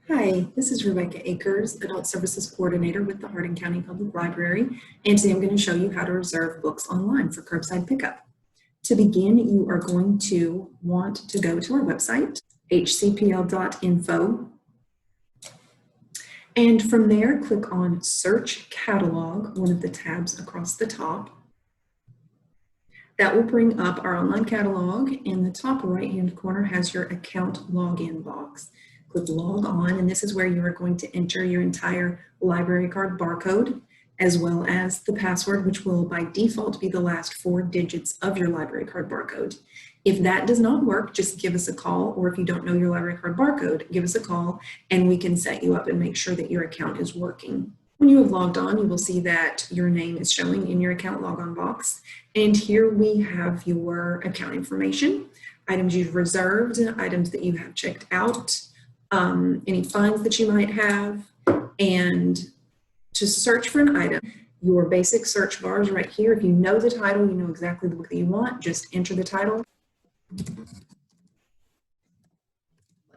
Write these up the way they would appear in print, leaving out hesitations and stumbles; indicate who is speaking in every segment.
Speaker 1: Hi, this is Rebecca Akers, Adult Services Coordinator with the Hardin County Public Library, and today I'm going to show you how to reserve books online for curbside pickup. To begin, you are going to want to go to our website, hcpl.info, and from there, click on Search Catalog, one of the tabs across the top. That will bring up our online catalog. In the top right-hand corner has your account login box. Click Log On, and this is where you are going to enter your entire library card barcode, as well as the password, which will by default be the last 4 digits of your library card barcode. If that does not work, just give us a call, or if you don't know your library card barcode, give us a call, and we can set you up and make sure that your account is working. When you have logged on, you will see that your name is showing in your account logon box. And here we have your account information, items you've reserved, items that you have checked out, any fines that you might have. And to search for an item, your basic search bar is right here. If you know the title, you know exactly the book that you want, just enter the title.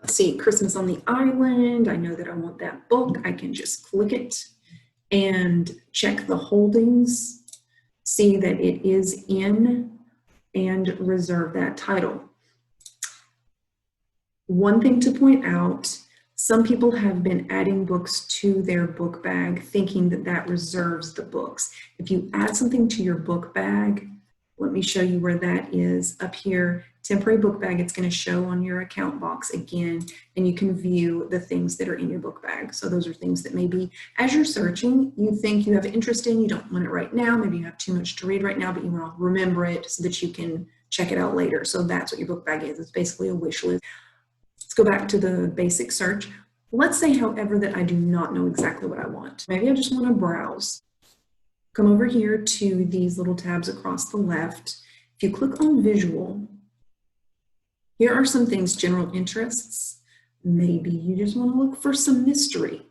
Speaker 1: Let's see, Christmas on the Island. I know that I want that book. I can just click it and check the holdings, see that it is in, and reserve that title. One thing to point out, some people have been adding books to their book bag thinking that that reserves the books. If you add something to your book bag, let me show you where that is up here. Temporary book bag, it's going to show on your account box again, and you can view the things that are in your book bag. So those are things that maybe as you're searching, you think you have interest in, you don't want it right now, maybe you have too much to read right now, but you want to remember it so that you can check it out later. So that's what your book bag is. It's basically a wish list. Let's go back to the basic search. Let's say, however, that I do not know exactly what I want. Maybe I just want to browse. Come over here to these little tabs across the left. If you click on visual, here are some things: general interests. Maybe you just want to look for some mystery.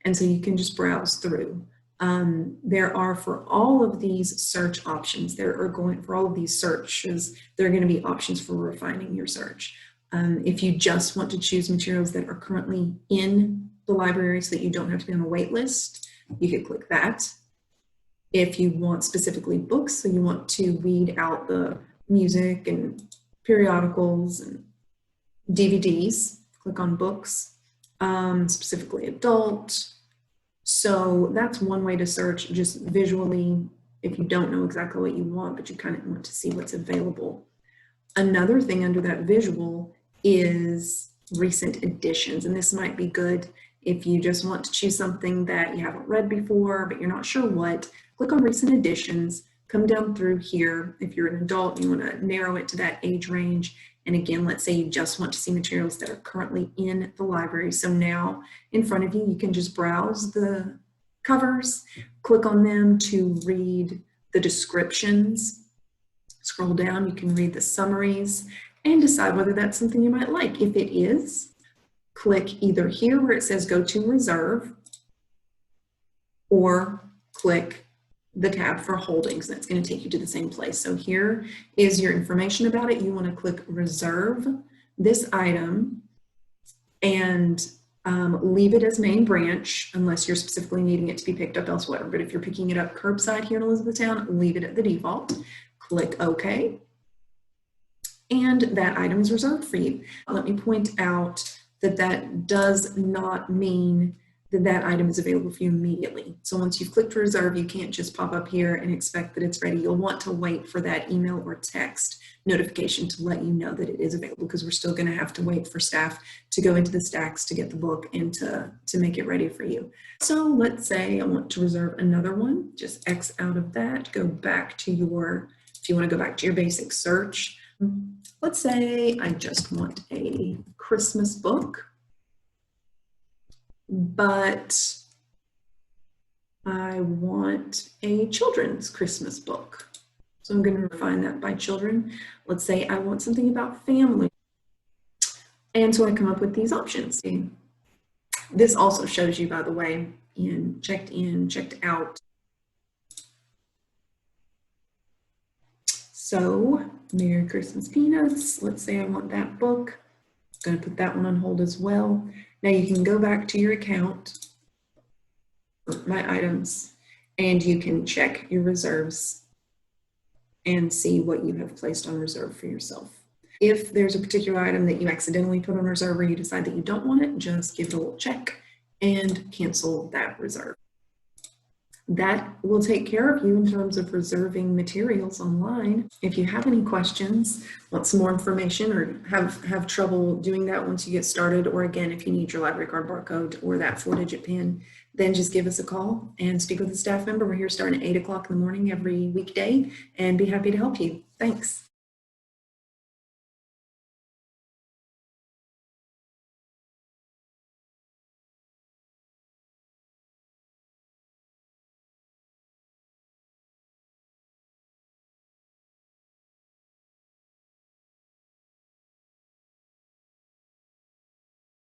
Speaker 1: And so you can just browse through. There are, for all of these search options, for all of these searches, there are going to be options for refining your search. If you just want to choose materials that are currently in the library so that you don't have to be on a wait list, you could click that. If you want specifically books, so you want to weed out the music and periodicals and DVDs, click on books, specifically adult. So that's one way to search, just visually, if you don't know exactly what you want, but you kind of want to see what's available. Another thing under that visual is recent editions, and this might be good if you just want to choose something that you haven't read before, but you're not sure what. Click on recent editions, come down through here. If you're an adult, you want to narrow it to that age range. And again, let's say you just want to see materials that are currently in the library. So now in front of you, you can just browse the covers, click on them to read the descriptions. Scroll down, you can read the summaries and decide whether that's something you might like. If it is, click either here where it says go to reserve, or click the tab for holdings. That's going to take you to the same place. So here is your information about it. You want to click reserve this item and leave it as main branch unless you're specifically needing it to be picked up elsewhere. But if you're picking it up curbside here in Elizabethtown, leave it at the default. Click OK. And that item is reserved for you. Let me point out that that does not mean that that item is available for you immediately. So once you've clicked reserve, you can't just pop up here and expect that it's ready. You'll want to wait for that email or text notification to let you know that it is available, because we're still going to have to wait for staff to go into the stacks to get the book and to make it ready for you. So let's say I want to reserve another one. Just X out of that, go back to your, if you want to go back to your basic search, let's say I just want a Christmas book, but I want a children's Christmas book. So I'm going to refine that by children. Let's say I want something about family. And so I come up with these options. This also shows you, by the way, in, checked out. So Merry Christmas Peanuts. Let's say I want that book. going to put that one on hold as well. Now you can go back to your account, My Items, and you can check your reserves and see what you have placed on reserve for yourself. If there's a particular item that you accidentally put on reserve or you decide that you don't want it, just give it a little check and cancel that reserve. That will take care of you in terms of reserving materials online. If you have any questions, want some more information, or have trouble doing that once you get started, or again, if you need your library card barcode or that 4-digit PIN, then just give us a call and speak with a staff member. We're here starting at 8 o'clock in the morning every weekday and be happy to help you. Thanks.